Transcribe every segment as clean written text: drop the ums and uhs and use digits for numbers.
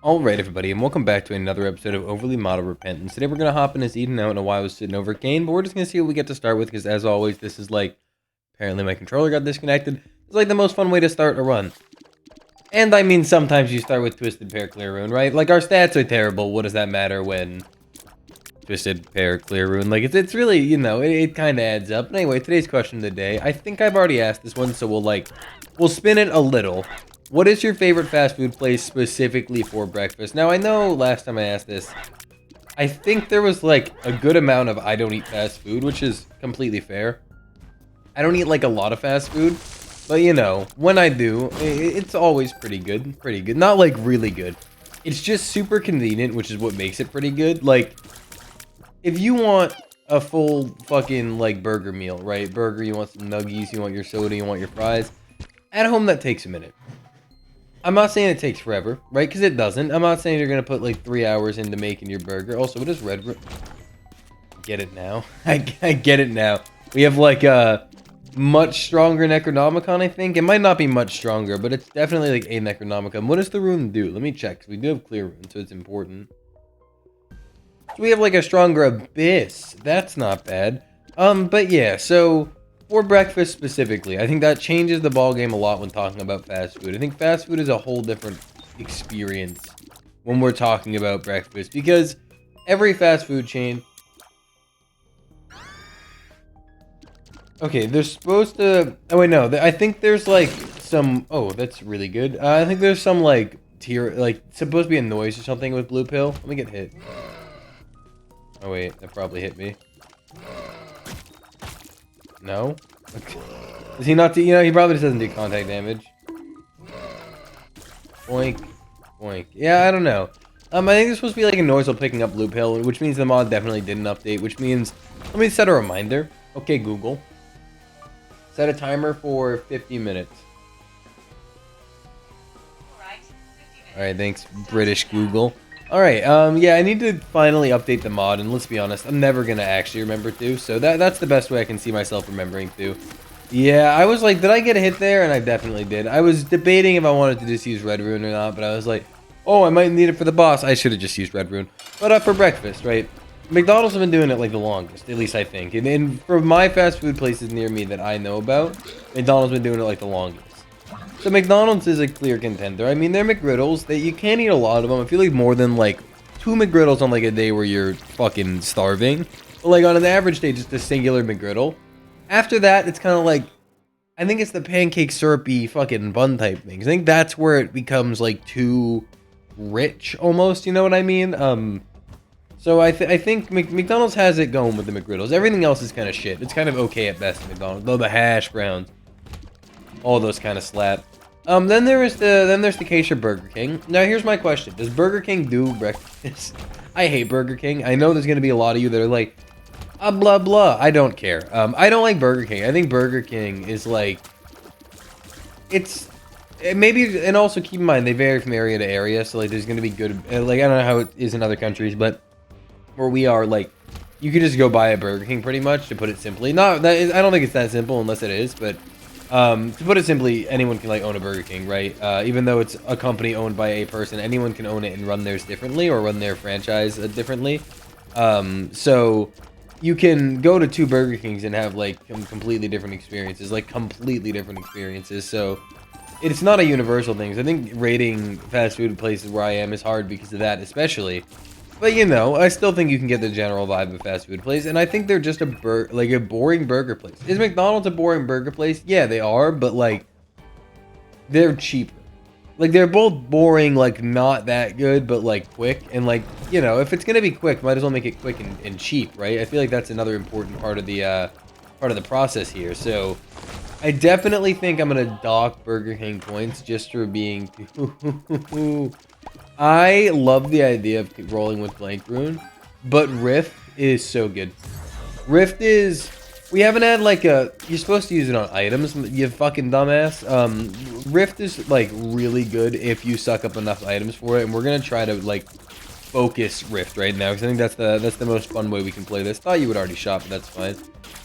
Alright everybody, and welcome back to another episode of Overly Model Repentance. Today we're going to hop in as Eden. I don't know why I was sitting over Kane, but we're just going to see what we get to start with, because as always, this is like, apparently my controller got disconnected. It's like the most fun way to start a run. And I mean, sometimes you start with Twisted Pair Clear Rune, right? Like, our stats are terrible, what does that matter when Twisted Pair Clear Rune? Like, it's really, you know, it kind of adds up. But anyway, today's question of the day, I think I've already asked this one, so we'll spin it a little. What is your favorite fast food place specifically for breakfast? Now, I know last time I asked this, I think there was like a good amount of I don't eat fast food, which is completely fair. I don't eat like a lot of fast food, but you know, when I do, it's always pretty good. Pretty good. Not like really good. It's just super convenient, which is what makes it pretty good. Like, if you want a full fucking like burger meal, right? Burger, you want some nuggies, you want your soda, you want your fries. At home, that takes a minute. I'm not saying it takes forever, right? Because it doesn't. I'm not saying you're going to put like 3 hours into making your burger. Also, what is red? Get it now. I get it now. We have like a much stronger Necronomicon, I think. It might not be much stronger, but it's definitely like a Necronomicon. What does the rune do? Let me check, because we do have clear rune, so it's important. So we have like a stronger Abyss. That's not bad. But yeah, so for breakfast specifically, I think that changes the ball game a lot when talking about fast food. I think fast food is a whole different experience when we're talking about breakfast, because every fast food chain... Okay, they're supposed to... Oh wait, no, I think there's like some... Oh, that's really good. I think there's some like tier, like supposed to be a noise or something with blue pill. Let me get hit. Oh wait, that probably hit me. No? Does he not do, you know, he probably just doesn't do contact damage. Boink. Boink. Yeah, I don't know. I think there's supposed to be like a noise while picking up blue pill, which means the mod definitely didn't update, which means, let me set a reminder. Okay, Google. Set a timer for 50 minutes. Alright, thanks, British Google. Alright, yeah, I need to finally update the mod, and let's be honest, I'm never gonna actually remember to, so that's the best way I can see myself remembering to. Yeah, I was like, did I get a hit there? And I definitely did. I was debating if I wanted to just use Red Rune or not, but I was like, oh, I might need it for the boss. I should have just used Red Rune. But for breakfast, right? McDonald's have been doing it like the longest, at least I think. And for my fast food places near me that I know about, McDonald's been doing it like the longest. So McDonald's is a clear contender. I mean, they're McGriddles. You can't eat a lot of them. I feel like more than like 2 McGriddles on like a day where you're fucking starving. But like on an average day, just a singular McGriddle. After that, it's kind of like, I think it's the pancake syrupy fucking bun type things. I think that's where it becomes like too rich almost, you know what I mean? So I think McDonald's has it going with the McGriddles. Everything else is kind of shit. It's kind of okay at best at McDonald's. Though the hash browns, all those kind of slap. Then there's the Acacia Burger King. Now here's my question: does Burger King do breakfast? I hate Burger King. I know there's gonna be a lot of you that are like, blah blah. I don't care. I don't like Burger King. I think Burger King is like, maybe, and also keep in mind they vary from area to area. So like, there's gonna be good. Like, I don't know how it is in other countries, but where we are, like, you could just go buy a Burger King pretty much, to put it simply. Not that I don't think it's that simple unless it is, but to put it simply, anyone can like own a Burger King, right? Even though it's a company owned by a person, anyone can own it and run theirs differently, or run their franchise differently. So you can go to 2 Burger Kings and have like completely different experiences, So it's not a universal thing. So I think rating fast food places where I am is hard because of that, especially. But you know, I still think you can get the general vibe of fast food place, and I think they're just a boring burger place. Is McDonald's a boring burger place? Yeah, they are, but like, they're cheaper. Like, they're both boring, like, not that good, but like quick. And like, you know, if it's gonna be quick, might as well make it quick and cheap, right? I feel like that's another important part of the process here. So I definitely think I'm gonna dock Burger King points just for being too... I love the idea of rolling with Blank Rune, but Rift is so good. Rift is... We haven't had like a... You're supposed to use it on items, you fucking dumbass. Rift is like really good if you suck up enough items for it, and we're gonna try to like focus Rift right now, because I think that's the most fun way we can play this. Thought you would already shop, but that's fine.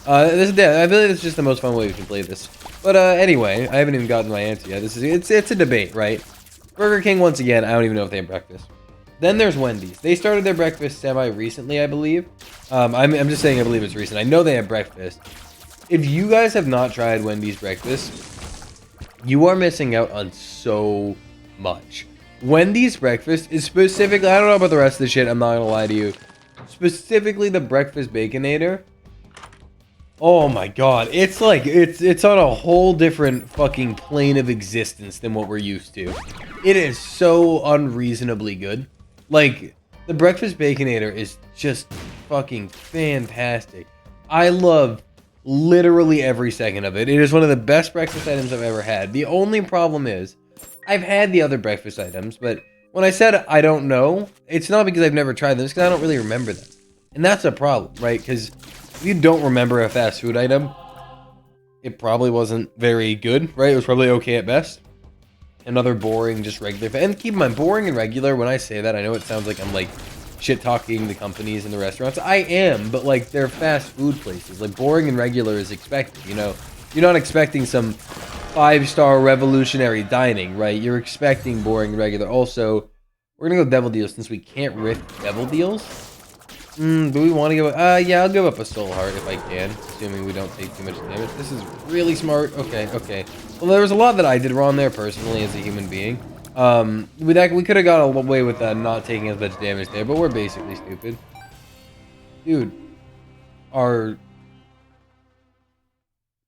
I feel like it's just the most fun way we can play this. But anyway, I haven't even gotten my answer yet. It's a debate, right? Burger King, once again, I don't even know if they have breakfast. Then there's Wendy's. They started their breakfast semi-recently, I believe. I'm just saying I believe it's recent. I know they have breakfast. If you guys have not tried Wendy's breakfast, you are missing out on so much. Wendy's breakfast is specifically, I don't know about the rest of the shit, I'm not gonna lie to you. Specifically the breakfast Baconator. Oh my god, it's like, it's on a whole different fucking plane of existence than what we're used to. It is so unreasonably good. Like, the breakfast Baconator is just fucking fantastic. I love literally every second of it. It is one of the best breakfast items I've ever had. The only problem is, I've had the other breakfast items, but when I said I don't know, it's not because I've never tried them, it's because I don't really remember them. And that's a problem, right? Because if you don't remember a fast food item, it probably wasn't very good, right? It was probably okay at best. Another boring, just regular. And keep in mind, boring and regular, when I say that, I know it sounds like I'm like shit-talking the companies and the restaurants. I am, but like they're fast food places. Like boring and regular is expected, you know? You're not expecting some 5-star revolutionary dining, right? You're expecting boring and regular. Also, we're gonna go Devil Deals since we can't riff Devil Deals. Do we want to go? Yeah, I'll give up a Soul Heart if I can, assuming we don't take too much damage. This is really smart. Okay, okay. Well, there was a lot that I did wrong there personally as a human being. We could have got away with not taking as much damage there, but we're basically stupid. Dude,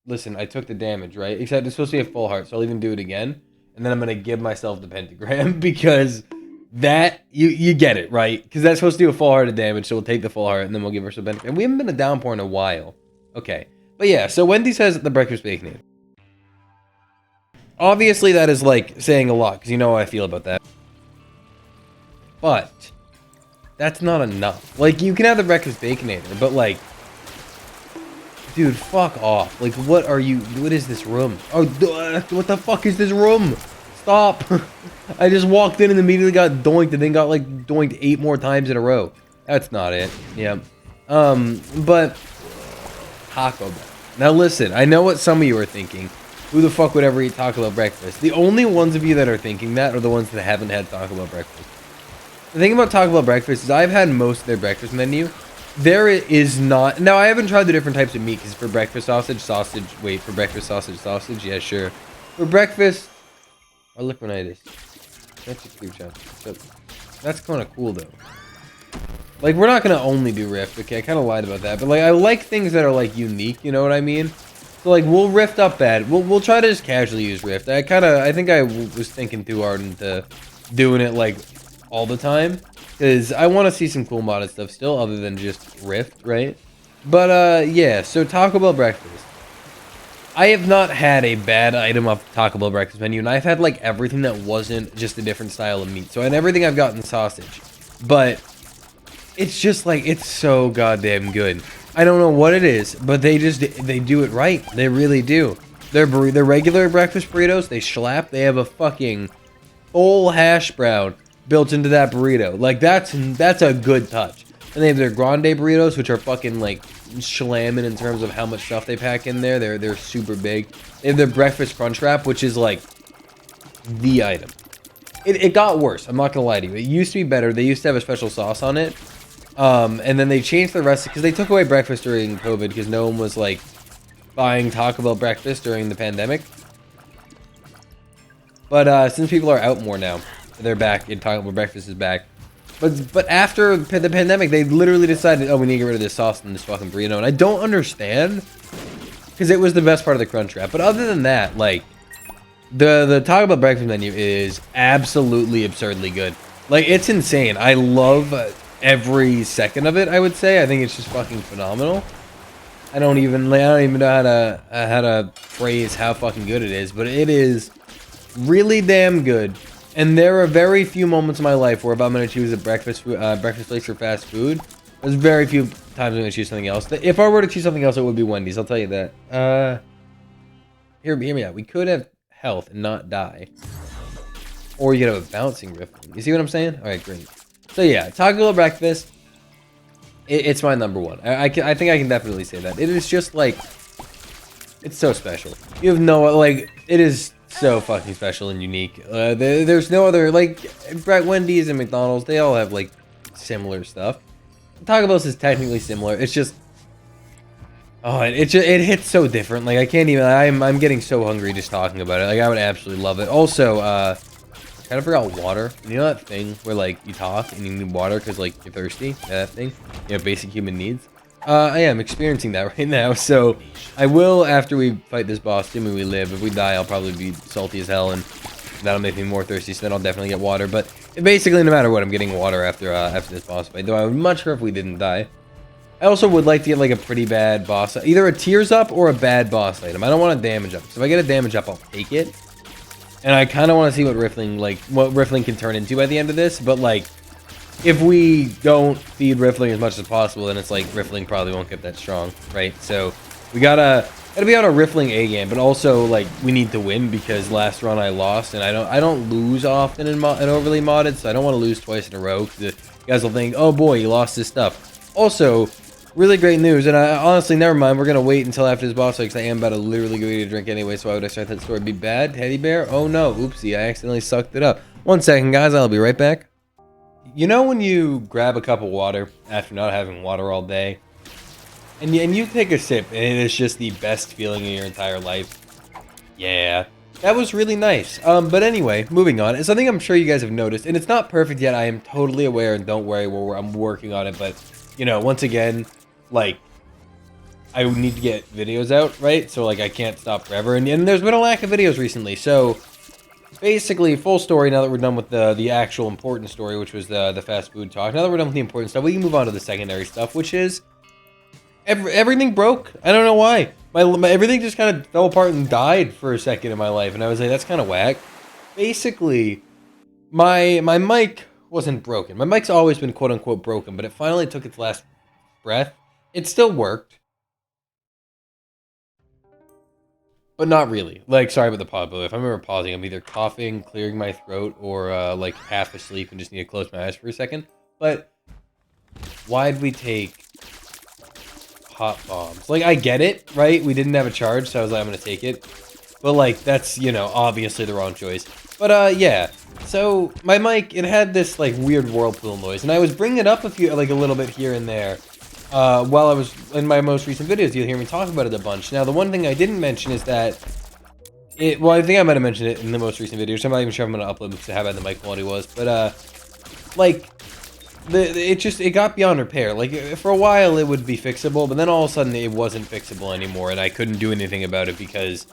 listen, I took the damage, right? Except it's supposed to be a full heart, so I'll even do it again. And then I'm going to give myself the pentagram because that, you get it, right? Because that's supposed to do a full heart of damage, so we'll take the full heart and then we'll give ourselves a pentagram. We haven't been a downpour in a while. Okay. But yeah, so Wendy's has the breakfast Baconator. Obviously, that is like saying a lot, because you know how I feel about that. But that's not enough. Like, you can have the breakfast Baconator, but like, dude, fuck off. Like, what is this room? Oh, what the fuck is this room? Stop. I just walked in and immediately got doinked and then got like doinked 8 more times in a row. That's not it. Yeah. But Taco Bell. Now listen, I know what some of you are thinking. Who the fuck would ever eat Taco Bell breakfast? The only ones of you that are thinking that are the ones that haven't had Taco Bell breakfast. The thing about Taco Bell breakfast is I've had most of their breakfast menu. There is not... Now, I haven't tried the different types of meat, because for breakfast sausage... Wait, for breakfast sausage? Yeah, sure. For breakfast... Oh, look when I just... That's a cute shot. So, that's kind of cool, though. Like, we're not going to only do Rift. Okay, I kind of lied about that. But, like, I like things that are, like, unique. You know what I mean? So, like, we'll Rift up bad. We'll try to just casually use Rift. I think I was thinking too hard into doing it, like, all the time. Because I want to see some cool modded stuff still, other than just Rift, right? But, yeah, so Taco Bell breakfast. I have not had a bad item off the Taco Bell breakfast menu, and I've had, like, everything that wasn't just a different style of meat. So, and everything I've gotten sausage. But it's just, like, it's so goddamn good. I don't know what it is, but they do it right. They really do. Their regular breakfast burritos, they slap. They have a fucking full hash brown built into that burrito. Like, that's a good touch. And they have their grande burritos, which are fucking, like, slamming in terms of how much stuff they pack in there. They're super big. They have their breakfast crunch wrap, which is, like, the item. It got worse. I'm not gonna lie to you. It used to be better. They used to have a special sauce on it. And then they changed the recipe, because they took away breakfast during COVID, because no one was, like, buying Taco Bell breakfast during the pandemic. But, since people are out more now, they're back, and Taco Bell breakfast is back. But after the pandemic, they literally decided, oh, we need to get rid of this sauce and this fucking burrito, and I don't understand, because it was the best part of the crunch wrap. But other than that, like, the Taco Bell breakfast menu is absolutely absurdly good. Like, it's insane. I love every second of it, I would say. I think it's just fucking phenomenal. I don't even know how to phrase how fucking good it is, but it is really damn good. And there are very few moments in my life where if I'm going to choose a breakfast place for fast food, there's very few times I'm going to choose something else. If I were to choose something else, it would be Wendy's. I'll tell you that. Hear me out. We could have health and not die. Or you could have a bouncing rift. You see what I'm saying? Alright, great. So yeah, Taco Bell breakfast. It's my number one. I think I can definitely say that. It is just like... It's so special. You have no... Like, it is so fucking special and unique. There's no other, like, Wendy's and McDonald's, they all have, like, similar stuff. Taco Bell's is technically similar. It's just, oh, it hits so different. Like, I can't even, I'm getting so hungry just talking about it. Like, I would absolutely love it. Also, kind of forgot water. You know that thing where, like, you talk and you need water because, like, you're thirsty? Yeah, that thing? You know, basic human needs. I am experiencing that right now, so I will, after we fight this boss, assuming we live. If we die, I'll probably be salty as hell, and that'll make me more thirsty, so then I'll definitely get water. But basically, no matter what, I'm getting water after this boss fight, though I would much prefer if we didn't die. I also would like to get, like, a pretty bad boss, either a tears up or a bad boss item. I don't want a damage up, so if I get a damage up, I'll take it. And I kind of want to see what Riffling can turn into by the end of this, but, like, if we don't feed Riffling as much as possible, then it's like Riffling probably won't get that strong, right? So we gotta be on a Riffling A game, but also, like, we need to win because last run I lost, and I don't lose often in overly modded, so I don't want to lose twice in a row because you guys will think, oh boy, you lost this stuff. Also, really great news, and I honestly, never mind, we're gonna wait until after this boss fight because I am about to literally go eat a drink anyway, so why would I start that story? Be bad, teddy bear? Oh no, oopsie, I accidentally sucked it up. 1 second, guys, I'll be right back. You know when you grab a cup of water after not having water all day, and you take a sip, and it is just the best feeling in your entire life? Yeah, that was really nice. But anyway, moving on. It's something I'm sure you guys have noticed, and it's not perfect yet. I am totally aware, and don't worry, I'm working on it. But, you know, once again, like, I need to get videos out, right? So, like, I can't stop forever, and there's been a lack of videos recently, so basically, full story, now that we're done with the actual important story, which was the fast food talk. Now that we're done with the important stuff, we can move on to the secondary stuff, which is everything broke. I don't know why. My everything just kind of fell apart and died for a second in my life, and I was like, that's kind of whack. Basically, my mic wasn't broken. My mic's always been quote-unquote broken, but it finally took its last breath. It still worked, but not really. Like, sorry about the pause, but if I remember pausing, I'm either coughing, clearing my throat, or, like, half asleep and just need to close my eyes for a second. But why'd we take hot bombs? Like, I get it, right? We didn't have a charge, so I was like, I'm gonna take it. But, like, that's, you know, obviously the wrong choice. But, yeah. So, my mic, it had this, like, weird whirlpool noise, and I was bringing it up a little bit here and there. While I was in my most recent videos, you'll hear me talk about it a bunch. Now, the one thing I didn't mention is that well, I think I might have mentioned it in the most recent videos. I'm not even sure if I'm going to upload because of how bad the mic quality was. But, like, it got beyond repair. Like, for a while, it would be fixable, but then all of a sudden, it wasn't fixable anymore, and I couldn't do anything about it because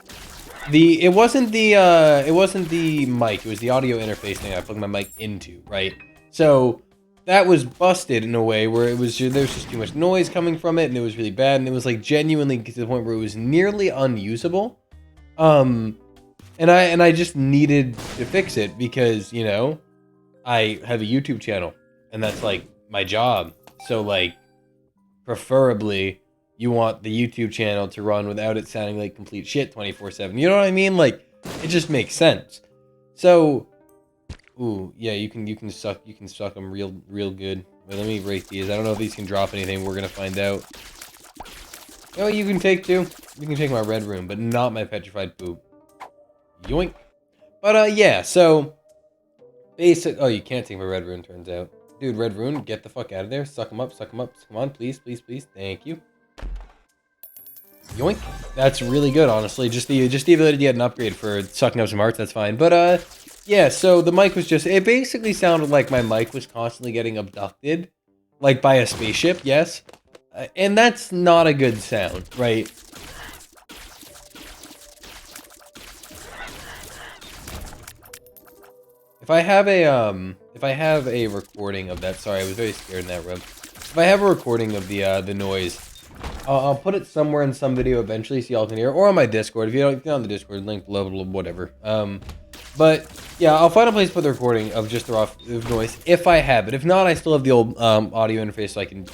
it wasn't the mic. It was the audio interface thing I plugged my mic into, right? So that was busted in a way where there was just too much noise coming from it, and it was really bad, and it was, like, genuinely to the point where it was nearly unusable. And I just needed to fix it because, you know, I have a YouTube channel, and that's, like, my job. So, like, preferably, you want the YouTube channel to run without it sounding like complete shit 24/7. You know what I mean? Like, it just makes sense. So, ooh, yeah, you can suck them real good. Wait, let me rate these. I don't know if these can drop anything. We're gonna find out. Oh, you can take two. You can take my red rune, but not my petrified poop. Yoink. But yeah. So basic. Oh, you can't take my red rune. Turns out, dude, red rune, get the fuck out of there. Suck them up. Suck them up. Come on, please, please, please. Thank you. Yoink. That's really good, honestly. Just the ability to get an upgrade for sucking up some hearts. That's fine. But yeah, so the mic was just, it basically sounded like my mic was constantly getting abducted, like by a spaceship, yes? And that's not a good sound, right? If I have a recording of that, sorry, I was very scared in that room. If I have a recording of the noise, I'll put it somewhere in some video eventually so y'all can hear, or on my Discord. If you're on the Discord, link below, whatever. But yeah, I'll find a place to put the recording of just the raw noise if I have it. If not, I still have the old audio interface, so I can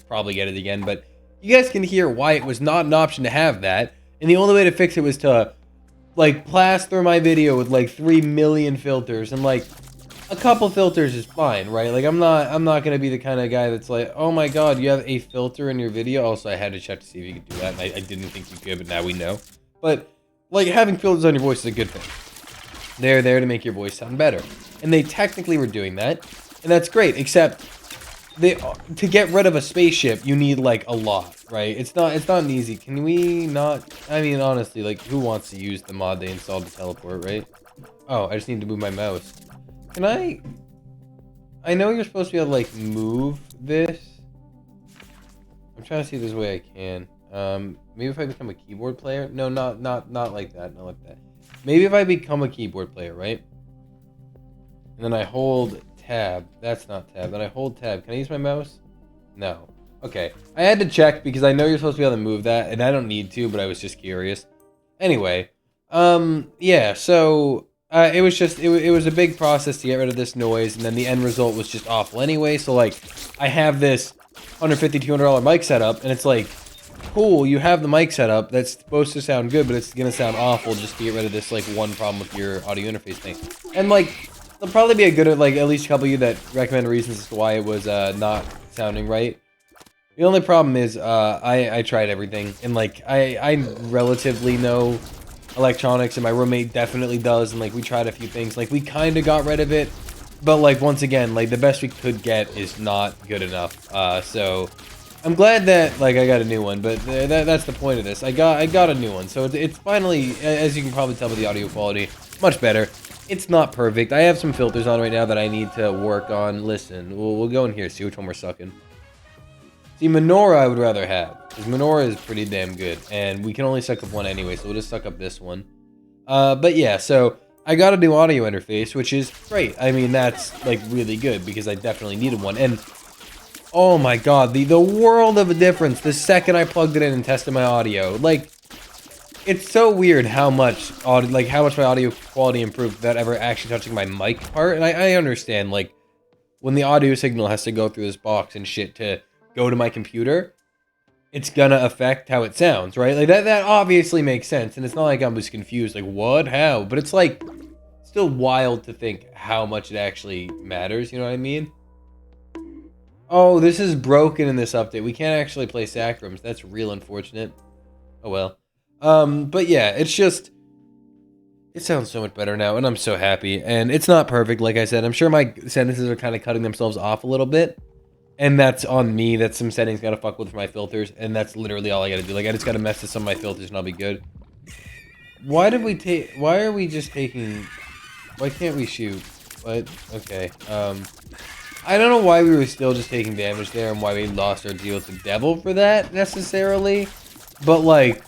probably get it again. But you guys can hear why it was not an option to have that, and the only way to fix it was to, like, plaster my video with like 3 million filters, and like a couple filters is fine, right? Like, I'm not gonna be the kind of guy that's like, oh my god, you have a filter in your video. Also, I had to check to see if you could do that, and I didn't think you could, but now we know. But like, having filters on your voice is a good thing. They're there to make your voice sound better. And they technically were doing that, and that's great, except to get rid of a spaceship, you need, like, a lot, right? It's not an easy. Can we not? I mean, honestly, like, who wants to use the mod they installed to teleport, right? Oh, I just need to move my mouse. Can I know you're supposed to be able to, like, move this. I'm trying to see if there's a way I can. Maybe if I become a keyboard player? No, not like that, not like that. Maybe if I become a keyboard player, right? And then I hold tab. That's not tab. Then I hold tab. Can I use my mouse? No. Okay. I had to check because I know you're supposed to be able to move that, and I don't need to, but I was just curious. Anyway, yeah, so it was just it was a big process to get rid of this noise, and then the end result was just awful anyway. So like, I have this $150, $200 mic setup, and it's like, cool, you have the mic setup that's supposed to sound good, but it's gonna sound awful just to get rid of this like one problem with your audio interface thing. And like, there'll probably be a good, like, at least a couple of you that recommend reasons as to why it was not sounding right. The only problem is I tried everything, and like I relatively know electronics, and my roommate definitely does, and like we tried a few things, like we kind of got rid of it, but like once again, like the best we could get is not good enough. So I'm glad that like I got a new one, but that's the point of this. I got a new one, so it's finally, as you can probably tell by the audio quality, much better. It's not perfect. I have some filters on right now that I need to work on. Listen, we'll go in here, see which one we're sucking. See, Menorah I would rather have, because Menorah is pretty damn good, and we can only suck up one anyway, so we'll just suck up this one. But yeah, so I got a new audio interface, which is great. I mean, that's like really good, because I definitely needed one, and oh my god, the world of a difference the second I plugged it in and tested my audio. Like, it's so weird how much my audio quality improved without ever actually touching my mic part. And I understand, like, when the audio signal has to go through this box and shit to go to my computer, it's gonna affect how it sounds, right? Like, that obviously makes sense. And it's not like I'm just confused, like, what, how? But it's, like, still wild to think how much it actually matters, you know what I mean? Oh, this is broken in this update. We can't actually play Sacrams. That's real unfortunate. Oh, well. But yeah, it's just, it sounds so much better now, and I'm so happy. And it's not perfect, like I said. I'm sure my sentences are kind of cutting themselves off a little bit, and that's on me. That's some settings gotta fuck with for my filters, and that's literally all I gotta do. Like, I just gotta mess with some of my filters, and I'll be good. Why are we just taking, why can't we shoot? What? Okay, I don't know why we were still just taking damage there, and why we lost our deal with the devil for that, necessarily. But, like,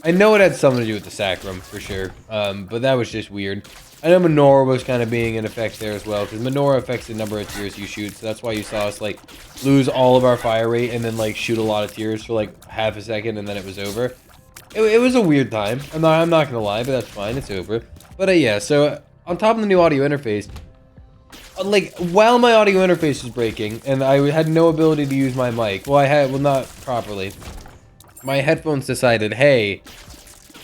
I know it had something to do with the Sacrum, for sure, but that was just weird. I know Menorah was kind of being in effect there as well, because Menorah affects the number of tiers you shoot, so that's why you saw us, like, lose all of our fire rate and then, like, shoot a lot of tiers for, like, half a second, and then it was over. It was a weird time. I'm not gonna lie, but that's fine, it's over. But, yeah, so, on top of the new audio interface, like, while my audio interface was breaking, and I had no ability to use my mic, well, not properly, my headphones decided, hey,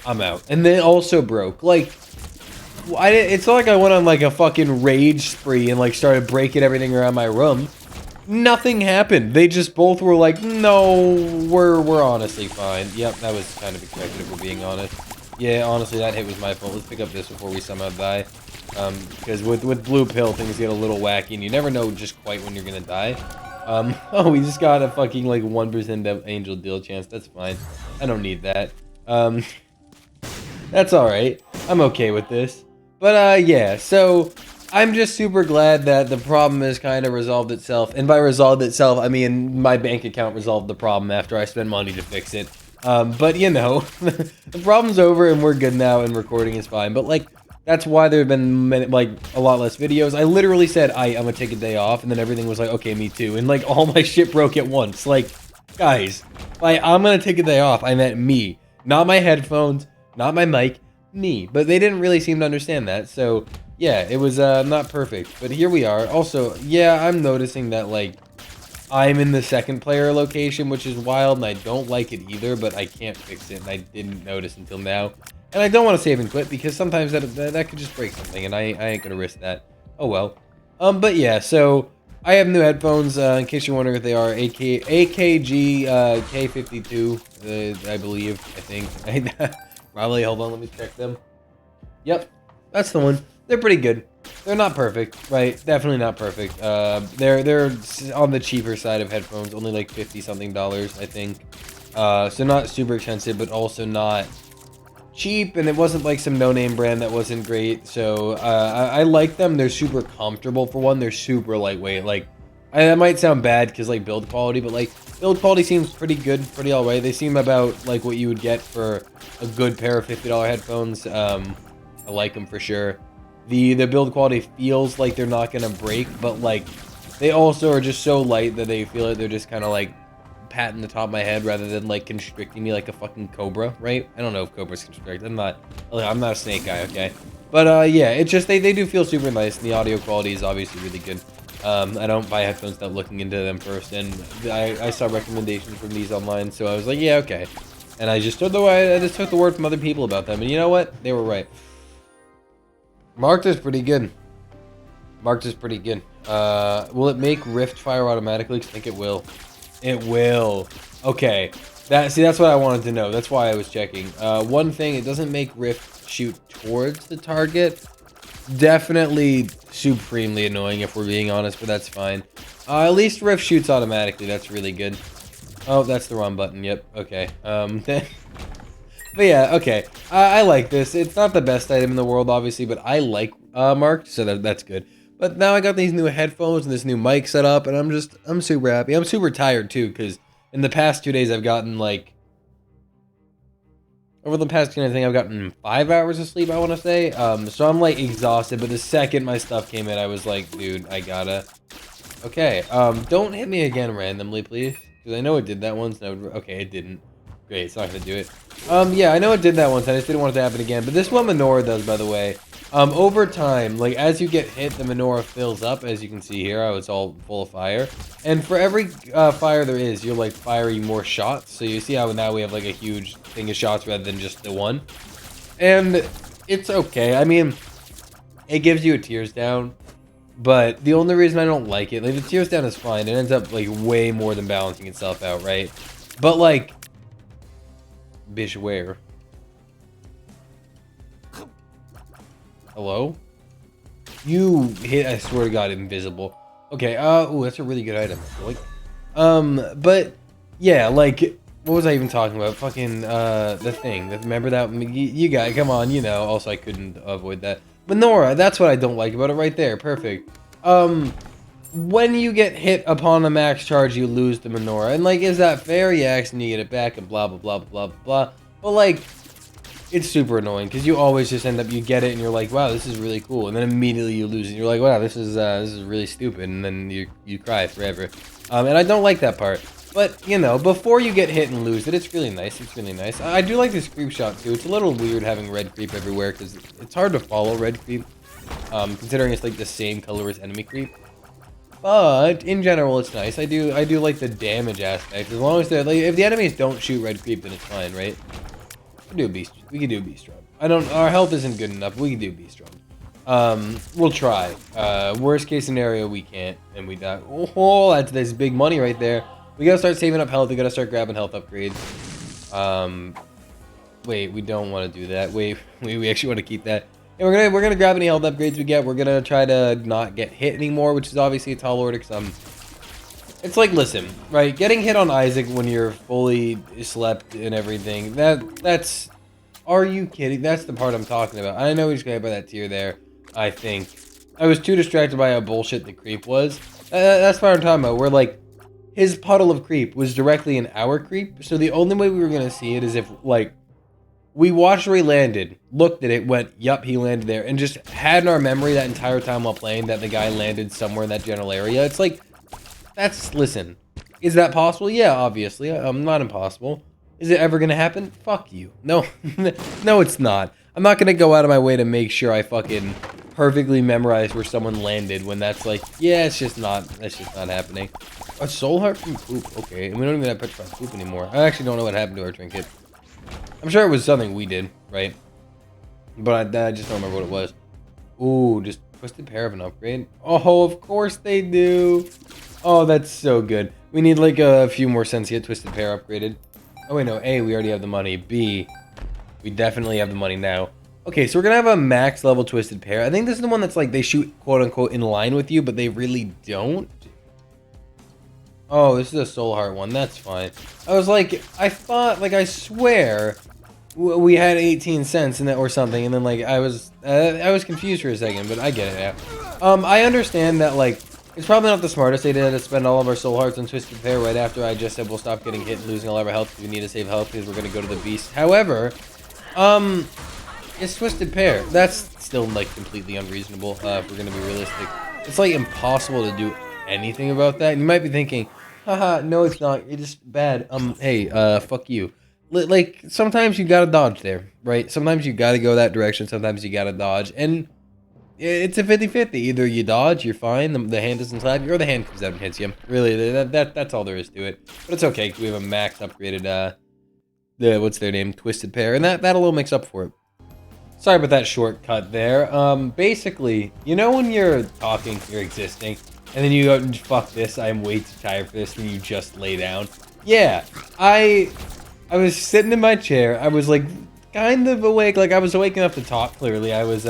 I'm out. And they also broke. Like, it's not like I went on, like, a fucking rage spree and, like, started breaking everything around my room. Nothing happened. They just both were like, no, we're honestly fine. Yep, that was kind of expected if we're being honest. Yeah, honestly, that hit was my fault. Let's pick up this before we somehow die. Because with blue pill, things get a little wacky, and you never know just quite when you're gonna die. Oh, we just got a fucking, like, 1% angel deal chance. That's fine. I don't need that. That's alright. I'm okay with this. But, yeah, so I'm just super glad that the problem has kind of resolved itself. And by resolved itself, I mean my bank account resolved the problem after I spent money to fix it. But, you know, the problem's over and we're good now and recording is fine. But, like, that's why there have been, like, a lot less videos. I literally said, I'm gonna take a day off, and then everything was like, okay, me too. And, like, all my shit broke at once. Like, guys, like, I'm gonna take a day off. I meant me. Not my headphones, not my mic, me. But they didn't really seem to understand that, so, yeah, it was, not perfect. But here we are. Also, yeah, I'm noticing that, like, I'm in the second player location, which is wild, and I don't like it either, but I can't fix it, and I didn't notice until now. And I don't want to save and quit, because sometimes that could just break something, and I ain't gonna risk that. Oh well. But yeah, so I have new headphones, in case you're wondering if they are AKG K52, I believe, I think. Probably. Hold on, let me check them. Yep, that's the one. They're pretty good. They're not perfect, right? Definitely not perfect. They're on the cheaper side of headphones, only like $50 something, I think. So not super expensive, but also not cheap, and it wasn't like some no-name brand that wasn't great. So I like them. They're super comfortable for one. They're super lightweight. Like that might sound bad because like build quality, but like build quality seems pretty good, pretty alright. They seem about like what you would get for a good pair of $50 headphones. I like them for sure. The build quality feels like they're not gonna break, but like they also are just so light that they feel like they're just kind of like patting the top of my head rather than like constricting me like a fucking cobra, right? I don't know if cobras constrict. I'm not a snake guy, okay? But yeah, it's just they do feel super nice, and the audio quality is obviously really good. I don't buy headphones without looking into them first, and I saw recommendations from these online, so I was like, yeah, okay. And I just took the word from other people about them, and you know what? They were right. Marked is pretty good. Marked is pretty good. Will it make Rift fire automatically? I think it will. It will. Okay. That's what I wanted to know. That's why I was checking. One thing, it doesn't make Rift shoot towards the target. Definitely supremely annoying if we're being honest, but that's fine. At least Rift shoots automatically. That's really good. Oh, that's the wrong button. Yep. Okay. But yeah, okay. I like this. It's not the best item in the world, obviously, but I like Marked, so that's good. But now I got these new headphones and this new mic set up, and I'm super happy. I'm super tired too, because in the past 2 days I've gotten like, over the past 2 days I think I've gotten 5 hours of sleep, I want to say. So I'm like exhausted, but the second my stuff came in, I was like, dude, I gotta. Okay, don't hit me again randomly, please, because I know it did that once. No, okay, it didn't. Great, it's not gonna do it. Yeah, I know it did that once. I just didn't want it to happen again. But this is what Menorah does, by the way. Over time, like as you get hit, the Menorah fills up, as you can see here. How it's all full of fire. And for every fire there is, you're like firing more shots. So you see how now we have like a huge thing of shots rather than just the one. And it's okay. I mean, it gives you a tears down. But the only reason I don't like it, like the tears down is fine. It ends up like way more than balancing itself out, right? But like, Bish, where? Hello? You hit, I swear to God, invisible. Okay, ooh, that's a really good item. Like, but, yeah, like, what was I even talking about? Fucking, the thing. Remember that? You got it, come on, you know. Also, I couldn't avoid that. Menorah, that's what I don't like about it right there. Perfect. When you get hit upon a max charge, you lose the Menorah. And, like, is that fair? Yes, and you get it back, and blah, blah, blah, blah, blah, blah. But, like, it's super annoying, because you always just end up, you get it, and you're like, wow, this is really cool. And then immediately you lose it, and you're like, wow, this is really stupid. And then you cry forever. And I don't like that part. But, you know, before you get hit and lose it, it's really nice. It's really nice. I do like this creep shot, too. It's a little weird having red creep everywhere, because it's hard to follow red creep, considering it's, like, the same color as enemy creep. But in general, it's nice. I do like the damage aspect. As long as they're like, if the enemies don't shoot red creep, then it's fine, right? We can do beast strong. Our health isn't good enough. We can do beast strong. We'll try. Worst case scenario, we can't, and we die. Oh, that's big money right there. We gotta start saving up health. We gotta start grabbing health upgrades. Wait, we don't want to do that. Wait, we actually want to keep that. And we're gonna grab any health upgrades we get. We're gonna try to not get hit anymore, which is obviously a tall order. Cause it's like, listen, right? Getting hit on Isaac when you're fully slept and everything. That's. Are you kidding? That's the part I'm talking about. I know we just got hit by that tier there. I think I was too distracted by how bullshit the creep was. That's what I'm talking about. We're like, his puddle of creep was directly in our creep. So the only way we were gonna see it is if like. We watched where he landed, looked at it, went, yup, he landed there, and just had in our memory that entire time while playing that the guy landed somewhere in that general area. It's like, listen, is that possible? Yeah, obviously, not impossible. Is it ever gonna happen? Fuck you. No, no, it's not. I'm not gonna go out of my way to make sure I fucking perfectly memorize where someone landed when that's like, yeah, that's just not happening. A soul heart from poop, okay, and we don't even have petrified poop anymore. I actually don't know what happened to our trinket. I'm sure it was something we did, right? But I just don't remember what it was. Ooh, just twisted pair of an upgrade. Oh, of course they do. Oh, that's so good. We need like a few more cents to get twisted pair upgraded. Oh wait, no. A, we already have the money. B, We definitely have the money now. Okay, so we're gonna have a max level Twisted Pair. I think this is the one that's like they shoot quote unquote in line with you, but they really don't. Oh, this is a Soul Heart one. That's fine. I was like, I thought, like, I swear we had 18 cents in that or something, and then like I was confused for a second, but I get it now. I understand that like it's probably not the smartest idea to spend all of our Soul Hearts on Twisted Pair right after I just said we'll stop getting hit and losing all of our health because we need to save health because we're gonna go to the beast. However, it's Twisted Pair. That's still like completely unreasonable. If we're gonna be realistic, it's like impossible to do anything about that. And you might be thinking, haha, no, it's not. It's just bad. Hey, fuck you. Like sometimes you gotta dodge there, right? Sometimes you gotta go that direction. Sometimes you gotta dodge, and it's a 50-50. Either you dodge, you're fine. The hand doesn't slap you, or the hand comes out and hits you. Really, that's all there is to it. But it's okay. We have a max upgraded what's their name, Twisted Pair, and that'll makes up for it. Sorry about that shortcut there. Basically, you know when you're talking, you're existing, and then you go, fuck this, I'm way too tired for this, and you just lay down. Yeah, I was sitting in my chair, I was like, kind of awake, like I was awake enough to talk clearly, I was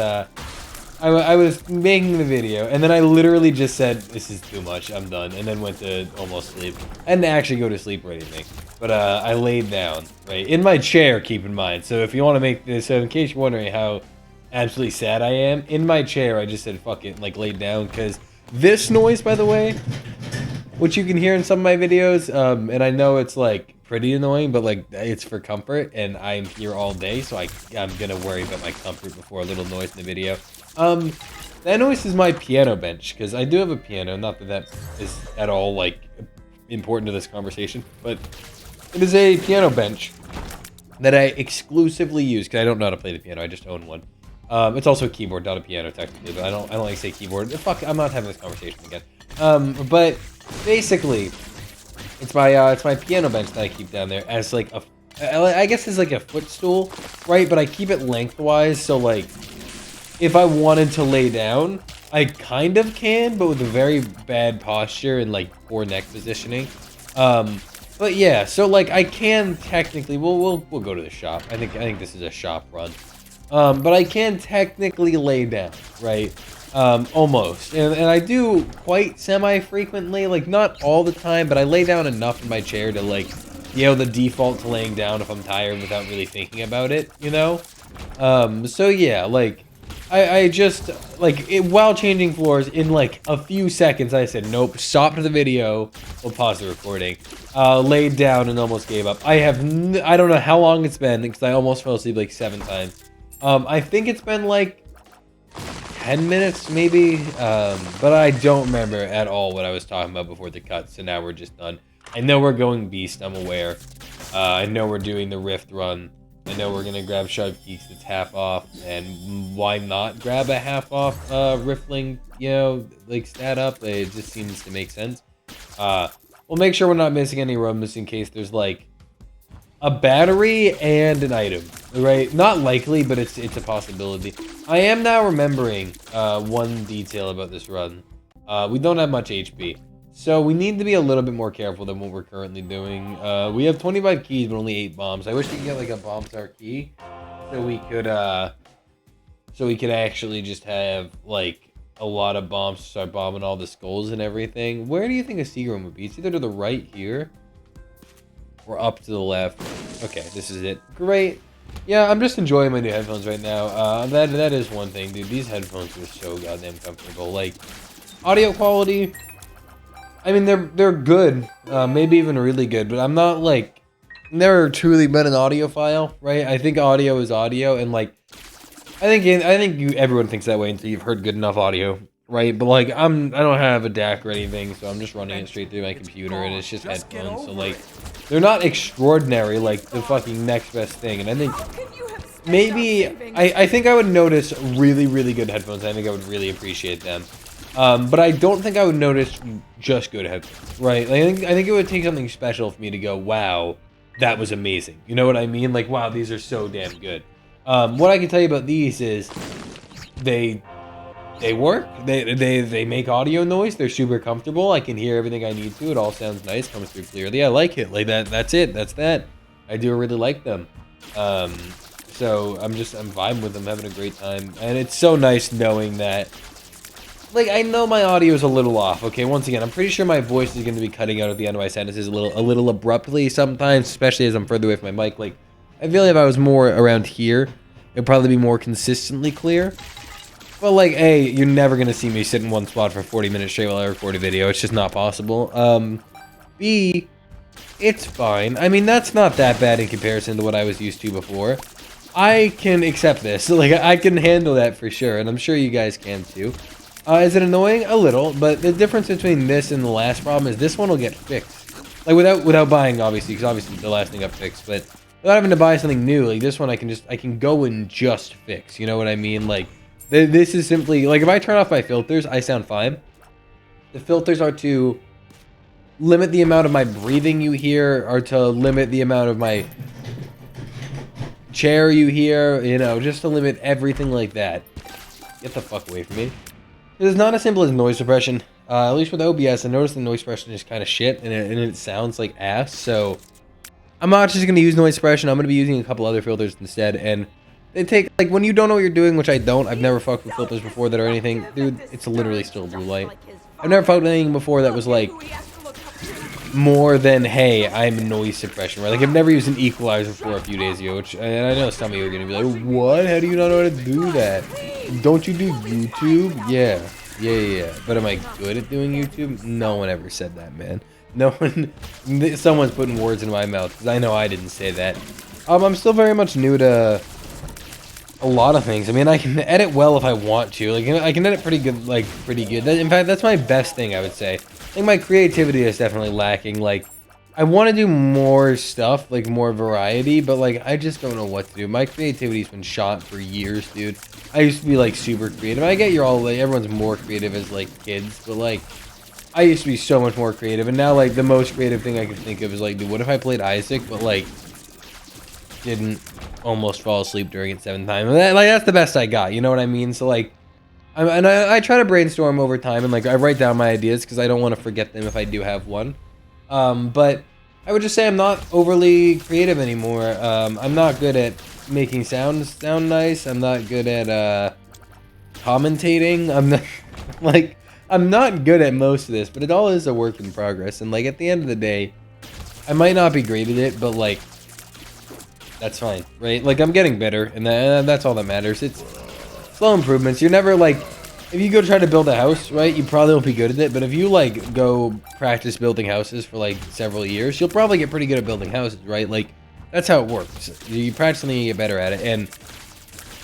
making the video, and then I literally just said, this is too much, I'm done, and then went to almost sleep. I didn't actually go to sleep or anything, but I laid down, right, in my chair, keep in mind. So if you want to make this, so in case you're wondering how absolutely sad I am, in my chair, I just said, fuck it, like laid down, because this noise, by the way, which you can hear in some of my videos, and I know it's like pretty annoying, but like it's for comfort, and I'm here all day, so I'm gonna worry about my comfort before a little noise in the video. That noise is my piano bench, because I do have a piano, not that that is at all like important to this conversation, but it is a piano bench that I exclusively use, because I don't know how to play the piano, I just own one. It's also a keyboard, not a piano technically, but I don't like to say keyboard. Fuck, I'm not having this conversation again. But basically, it's my piano bench that I keep down there as like I guess it's like a footstool, right? But I keep it lengthwise, so like if I wanted to lay down, I kind of can, but with a very bad posture and like poor neck positioning. But yeah, so like I can technically, we'll go to the shop. I think this is a shop run. But I can technically lay down, right? Almost. And I do quite semi-frequently, like not all the time, but I lay down enough in my chair to like be able to default to laying down if I'm tired without really thinking about it, you know? So yeah, like, I just, like, while changing floors, in like a few seconds, I said, nope, stopped the video, we'll pause the recording, laid down and almost gave up. I don't know how long it's been, because I almost fell asleep like 7 times. I think it's been like 10 minutes maybe, but I don't remember at all what I was talking about before the cut, so now we're just done. I know we're going beast, I'm aware. I know we're doing the Rift run. I know we're gonna grab Sharp Geeks that's half off, and why not grab a half off Riftling, you know, like stat up? It just seems to make sense. We'll make sure we're not missing any rooms in case there's like a battery and an item, right? Not likely, but it's a possibility. I am now remembering one detail about this run. We don't have much HP, so we need to be a little bit more careful than what we're currently doing. We have 25 keys, but only 8 bombs. I wish we could get like a bomb star key, so we could actually just have like a lot of bombs to start bombing all the skulls and everything. Where do you think a secret room would be? It's either to the right here or up to the left. Okay, this is it. Great. Yeah, I'm just enjoying my new headphones right now. That is one thing, dude. These headphones are so goddamn comfortable. Like, audio quality, I mean, they're good. Maybe even really good, but I'm not, like, never truly been an audiophile, right? I think audio is audio, and, like, I think everyone thinks that way until you've heard good enough audio, right? But, like, I don't have a DAC or anything, so I'm just running it straight through my computer, and it's just headphones, so, like, they're not extraordinary, like the fucking next best thing. And I think maybe I think I would notice really, really good headphones. I think I would really appreciate them. But I don't think I would notice just good headphones, right? Like, I think it would take something special for me to go, wow, that was amazing. You know what I mean? Like, wow, these are so damn good. What I can tell you about these is they work. They make audio noise. They're super comfortable. I can hear everything I need to. It all sounds nice, comes through clearly. I like it. Like that's it. That's that. I do really like them. So I'm vibing with them, having a great time. And it's so nice knowing that, like, I know my audio is a little off. Okay, once again, I'm pretty sure my voice is going to be cutting out at the end of my sentences a little abruptly sometimes, especially as I'm further away from my mic. Like, I feel like if I was more around here, it'd probably be more consistently clear. But, like, A, you're never going to see me sit in one spot for 40 minutes straight while I record a video. It's just not possible. B, it's fine. I mean, that's not that bad in comparison to what I was used to before. I can accept this. Like, I can handle that for sure, and I'm sure you guys can too. Is it annoying? A little, but the difference between this and the last problem is this one will get fixed. Like, without buying, obviously, because obviously the last thing got fixed, but without having to buy something new, like this one I can go and just fix. You know what I mean? Like, this is simply, like, if I turn off my filters, I sound fine. The filters are to limit the amount of my breathing you hear, or to limit the amount of my chair you hear, you know, just to limit everything like that. Get the fuck away from me. It is not as simple as noise suppression. At least with OBS, I noticed the noise suppression is kind of shit, and it sounds like ass, so I'm not just going to use noise suppression. I'm going to be using a couple other filters instead, and they take, like, when you don't know what you're doing, which I don't, I've never fucked with filters before that or anything, dude, it's literally still blue light. I've never fucked with anything before that was, like, more than, hey, I'm noise suppression, right? Like, I've never used an equalizer before a few days ago, which, and I know some of you are going to be like, what? How do you not know how to do that? Don't you do YouTube? Yeah. But am I good at doing YouTube? No one ever said that, man. No one, someone's putting words in my mouth, because I know I didn't say that. I'm still very much new to a lot of things. I mean, I can edit well if I want to. Like, I can edit pretty good, like, pretty good. In fact, that's my best thing, I would say. Like, my creativity is definitely lacking. Like, I want to do more stuff, like, more variety, but, like, I just don't know what to do. My creativity's been shot for years, dude. I used to be, like, super creative. I get you're all, like, everyone's more creative as, like, kids, but, like, I used to be so much more creative, and now, like, the most creative thing I can think of is, like, dude, what if I played Isaac, but, like, didn't almost fall asleep during it 7 times? Like, that's the best I got, you know what I mean? So, like, I try to brainstorm over time, and, like, I write down my ideas, because I don't want to forget them if I do have one. But I would just say I'm not overly creative anymore. I'm not good at making sounds sound nice. I'm not good at, commentating. I'm not, like, I'm not good at most of this, but it all is a work in progress. And, like, at the end of the day, I might not be great at it, but, like, that's fine, right? Like, I'm getting better, and that's all that matters. It's slow improvements. You're never, like, if you go try to build a house, right, you probably won't be good at it, but if you, like, go practice building houses for, like, several years, you'll probably get pretty good at building houses, right? Like, that's how it works. You practice something, you get better at it, and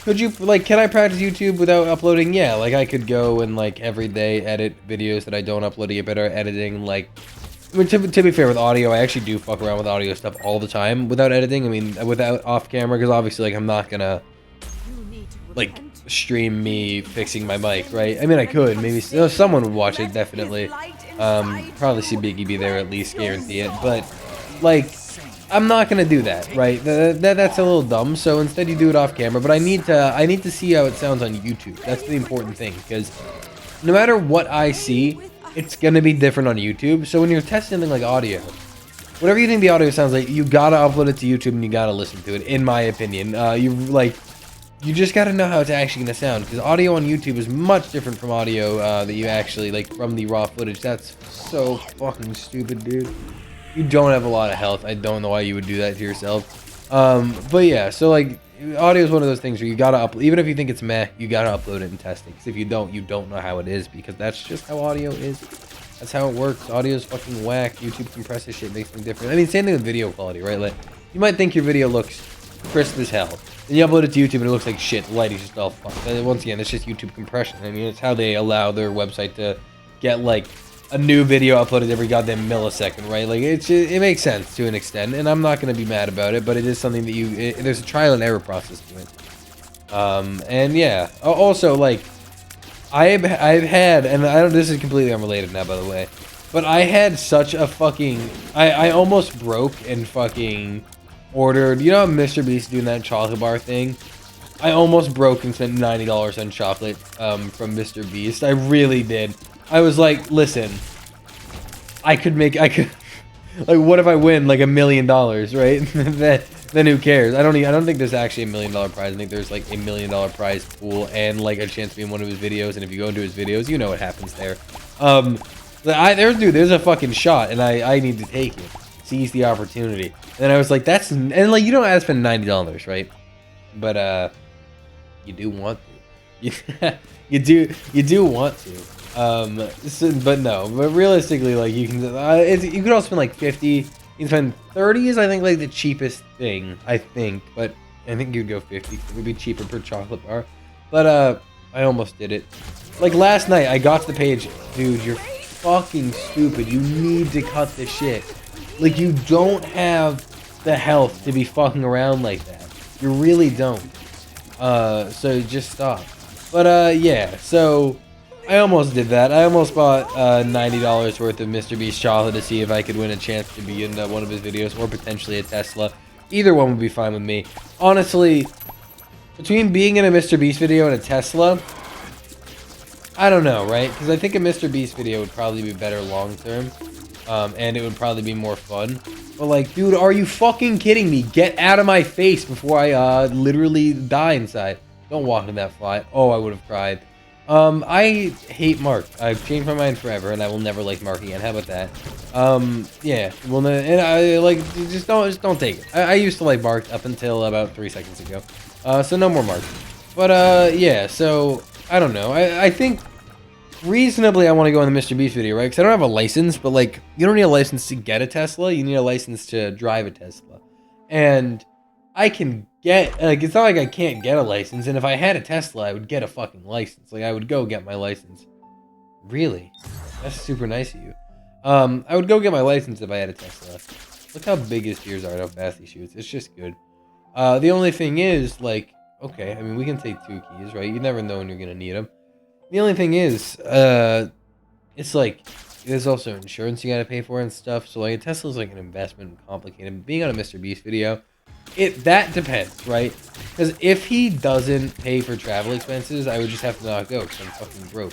could you, like, can I practice YouTube without uploading? Yeah, like, I could go and, like, every day edit videos that I don't upload to get better at editing, like, I mean, to be fair with audio, I actually do fuck around with audio stuff all the time without editing. I mean, without off camera, because obviously, like, I'm not gonna, like, stream me fixing my mic, right? I mean, I could, maybe someone would watch it, definitely. Probably see Biggie be there, at least, guarantee it, but, like, I'm not gonna do that, right? That's a little dumb, so instead you do it off camera, but I need to see how it sounds on YouTube. That's the important thing, because no matter what I see, it's gonna be different on YouTube. So when you're testing something like audio, whatever you think the audio sounds like, you gotta upload it to YouTube and you gotta listen to it, in my opinion. You just gotta know how it's actually gonna sound, because audio on YouTube is much different from audio that you actually, like, from the raw footage. That's so fucking stupid, dude. You don't have a lot of health. I don't know why you would do that to yourself. But yeah, so, like, audio is one of those things where you gotta upload, even if you think it's meh, you gotta upload it and test it. Because if you don't know how it is, because that's just how audio is. That's how it works. Audio is fucking whack. YouTube compresses shit, makes things different. I mean, same thing with video quality, right? Like, you might think your video looks crisp as hell, then you upload it to YouTube and it looks like shit. The lighting's just all fucked. And once again, it's just YouTube compression. I mean, it's how they allow their website to get, like, a new video uploaded every goddamn millisecond, right? Like, it makes sense to an extent, and I'm not going to be mad about it, but it is something that there's a trial and error process to it. And yeah, also, like, I've had, and I don't, this is completely unrelated now, by the way, but I had such a fucking, I almost broke and fucking ordered, you know how Mr. Beast doing that chocolate bar thing? I almost broke and spent $90 on chocolate, from Mr. Beast. I really did. I was like, listen, I could, like, what if I win, like, $1 million, right? then who cares? I don't think there's actually $1 million prize. I think there's like $1 million prize pool and like a chance to be in one of his videos. And if you go into his videos, you know what happens there. There's a fucking shot, and I need to take it. Seize the opportunity. And I was like, and like you don't have to spend $90, right? But you do want to. You do want to. But realistically, like you could also spend like 50. You can spend 30 is I think like the cheapest thing, I think, but I think you'd go 50. It would be cheaper per chocolate bar. But I almost did it. Like last night, I got to the page, dude. You're fucking stupid. You need to cut the shit. Like you don't have the health to be fucking around like that. You really don't. So just stop. But yeah. So I almost did that. I almost bought $90 worth of Mr. Beast chocolate to see if I could win a chance to be in one of his videos or potentially a Tesla. Either one would be fine with me. Honestly, between being in a Mr. Beast video and a Tesla, I don't know, right? Because I think a Mr. Beast video would probably be better long term. And it would probably be more fun. But like, dude, are you fucking kidding me? Get out of my face before I literally die inside. Don't walk in that fly. Oh, I would have cried. I hate Mark. I've changed my mind forever, and I will never like Mark again. How about that? Yeah. Well, and I like just don't take it. I used to like Mark up until about 3 seconds ago. So no more Mark. But yeah. So I don't know. I think reasonably I want to go in the Mr. Beast video, right? Because I don't have a license, but like you don't need a license to get a Tesla. You need a license to drive a Tesla, and I can get, like, it's not like I can't get a license, and if I had a Tesla, I would get a fucking license. Like, I would go get my license. Really? That's super nice of you. I would go get my license if I had a Tesla. Look how big his ears are and how fast he shoots. It's just good. The only thing is, like, okay, I mean, we can take 2 keys, right? You never know when you're gonna need them. The only thing is, it's like, there's also insurance you gotta pay for and stuff, so, like, a Tesla's like an investment and complicated. Being on a Mr. Beast video, that depends, right? Because if he doesn't pay for travel expenses, I would just have to not go because I'm fucking broke.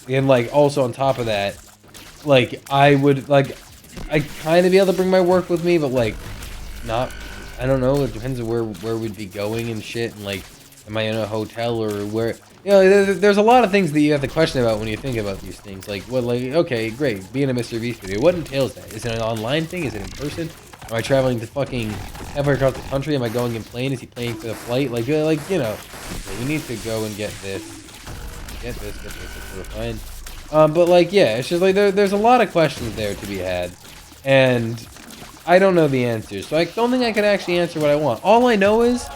And like also on top of that, like I would like I kind of be able to bring my work with me, but like not. I don't know. It depends on where we'd be going and shit. And like, am I in a hotel or where? You know, there's a lot of things that you have to question about when you think about these things. Like, what? Like, okay, great, being a Mr. Beast video. What entails that? Is it an online thing? Is it in person? Am I traveling to fucking halfway across the country? Am I going in plane? Is he paying for the flight? Like you know, we need to go and get this. Get this. We're fine. But like, yeah, it's just like there's a lot of questions there to be had, and I don't know the answers. So I don't think I can actually answer what I want. All I know is,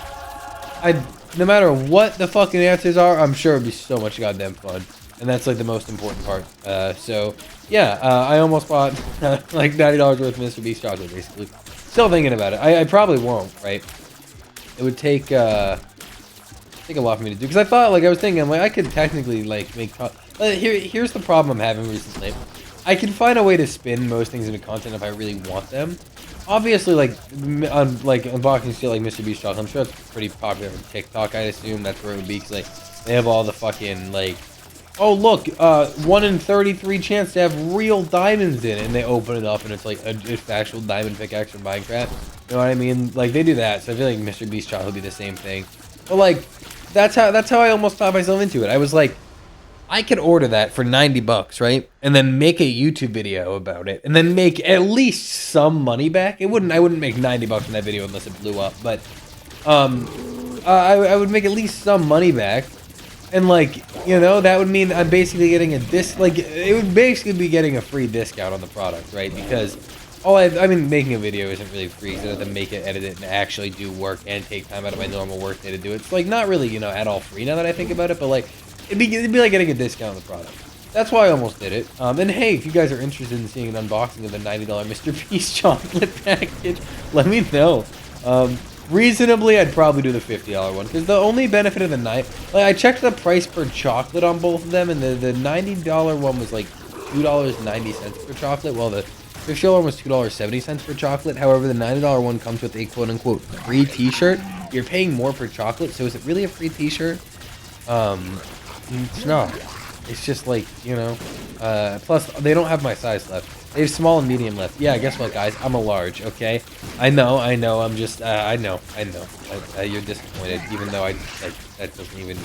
no matter what the fucking answers are, I'm sure it'd be so much goddamn fun, and that's like the most important part. So yeah, I almost bought like $90 worth of Mr. Beast chocolate, basically. Still thinking about it. I probably won't, right? It would take a lot for me to do, because I thought, like, I was thinking, like, I could technically like make. Here's the problem I'm having recently. I can find a way to spin most things into content if I really want them. Obviously, like unboxing shit like Mr. Beast chocolate, I'm sure it's pretty popular on TikTok. I'd assume that's where it would be, because like they have all the fucking like, oh look, 1 in 33 chance to have real diamonds in it, and they open it up and it's like it's actual diamond pickaxe from Minecraft. You know what I mean? Like they do that, so I feel like Mr. Beast chocolate would be the same thing. But like, that's how I almost got myself into it. I was like, I could order that for $90, right? And then make a YouTube video about it, and then make at least some money back. I wouldn't make $90 in that video unless it blew up, but I would make at least some money back. And like, you know, that would mean I'm basically getting it would basically be getting a free discount on the product, right? Because I mean, making a video isn't really free, because I have to make it, edit it, and actually do work and take time out of my normal work day to do it. It's like not really, you know, at all free now that I think about it, but like, it'd be like getting a discount on the product. That's why I almost did it. And hey, if you guys are interested in seeing an unboxing of the $90 Mr. Beast chocolate package, let me know. Reasonably, I'd probably do the $50 one, because the only benefit of the night, like I checked the price per chocolate on both of them, and the $90 one was like $2.90 per chocolate, while the $50 one was $2.70 per chocolate. However, the $90 one comes with a quote-unquote free t-shirt. You're paying more per chocolate, so is it really a free t-shirt? It's not. It's just like, you know, Plus, they don't have my size left. They have small and medium left. Yeah, guess what, guys? I'm a large, okay? I know. I'm just, I know. You're disappointed, even though that doesn't even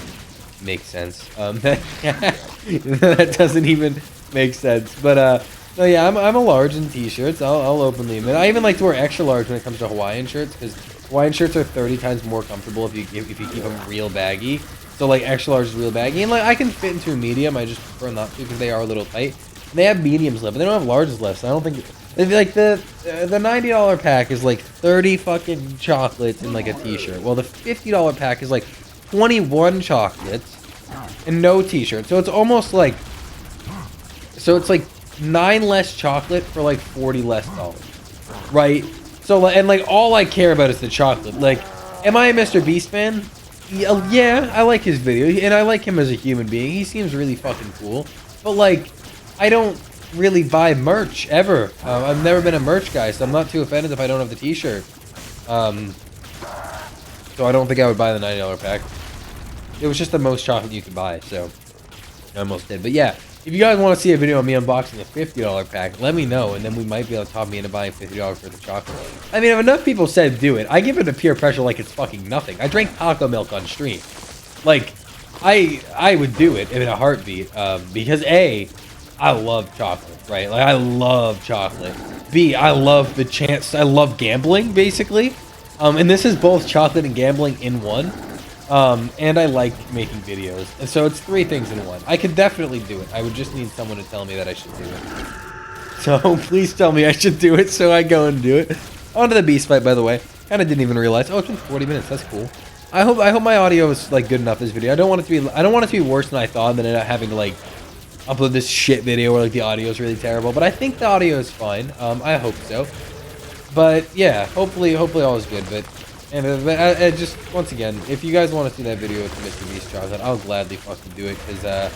make sense. That doesn't even make sense. But, no, yeah, I'm a large in t-shirts. I'll openly admit. I even like to wear extra large when it comes to Hawaiian shirts, because Hawaiian shirts are 30 times more comfortable if you keep them real baggy. So like extra large is real baggy, and like I can fit into a medium. I just prefer not to because they are a little tight. And they have mediums left, but they don't have larges left. So I don't think like the $90 pack is like 30 fucking chocolates in like a t-shirt. Well, the $50 pack is like 21 chocolates and no t-shirt. So it's almost like it's like 9 less chocolate for like $40 less, right? So and like all I care about is the chocolate. Like, am I a Mr. Beast fan? Yeah, I like his video, and I like him as a human being. He seems really fucking cool. But, like, I don't really buy merch, ever. I've never been a merch guy, so I'm not too offended if I don't have the t-shirt. So I don't think I would buy the $90 pack. It was just the most chocolate you could buy, so I almost did. But yeah, if you guys want to see a video of me unboxing a $50 pack, let me know, and then we might be able to talk me into buying $50 worth of chocolate. I mean, if enough people said do it, I give it a peer pressure like it's fucking nothing. I drank taco milk on stream. Like, I would do it in a heartbeat, because A, I love chocolate, right? Like, I love chocolate. B, I love the chance, I love gambling, basically. And this is both chocolate and gambling in one. And I like making videos. And so it's 3 things in one. I could definitely do it. I would just need someone to tell me that I should do it. So please tell me I should do it so I go and do it. On to the beast fight, by the way. Kinda didn't even realize. Oh, it's been 40 minutes. That's cool. I hope my audio is like good enough this video. I don't want it to be worse than I thought, than having to like upload this shit video where like the audio is really terrible. But I think the audio is fine. I hope so. But yeah, hopefully all is good. But I just, once again, if you guys want to see that video with Mr. Beast chocolate, I'll gladly fucking do it, because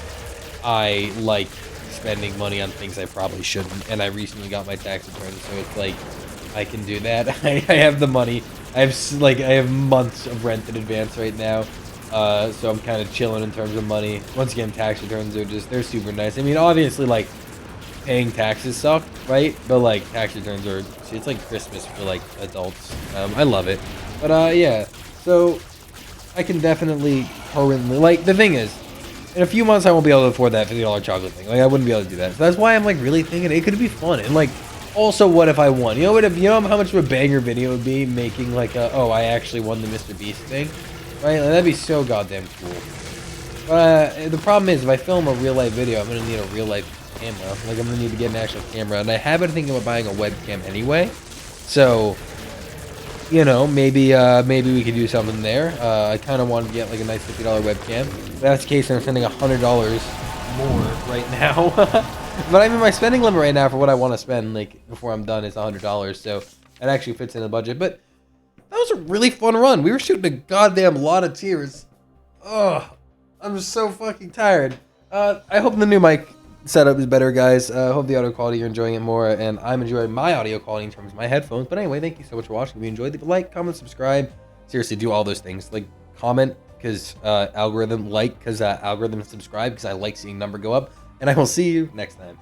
I like spending money on things I probably shouldn't, and I recently got my tax return, so it's like, I can do that. I have the money. I have months of rent in advance right now, so I'm kind of chilling in terms of money. Once again, tax returns are they're super nice. I mean, obviously, like, paying taxes suck, right? But like tax returns are, it's like Christmas for like adults. I love it. But yeah, so I can definitely currently, like, the thing is, in a few months I won't be able to afford that $50 chocolate thing. Like, I wouldn't be able to do that. So that's why I'm like really thinking it could be fun. And like, also, what if I won? You know how much of a banger video it would be making like a, oh, I actually won the Mr. Beast thing, right? Like, that'd be so goddamn cool. But the problem is, if I film a real life video, I'm gonna need a real life camera. Like, I'm gonna need to get an actual camera, and I have been thinking about buying a webcam anyway. So, you know, maybe we could do something there. I kind of want to get like a nice $50 webcam. If that's the case, I'm spending $100 more right now. But I mean, my spending limit right now for what I want to spend, like, before I'm done, is $100. So it actually fits in the budget. But that was a really fun run. We were shooting a goddamn lot of tears. Ugh, I'm just so fucking tired. I hope the new mic setup is better, guys. I hope the audio quality, you're enjoying it more, and I'm enjoying my audio quality in terms of my headphones. But anyway, thank you so much for watching. If you enjoyed, leave a like, comment, subscribe. Seriously, do all those things. Like, comment, because algorithm, like, because algorithm, subscribe, because I like seeing number go up. And I will see you next time.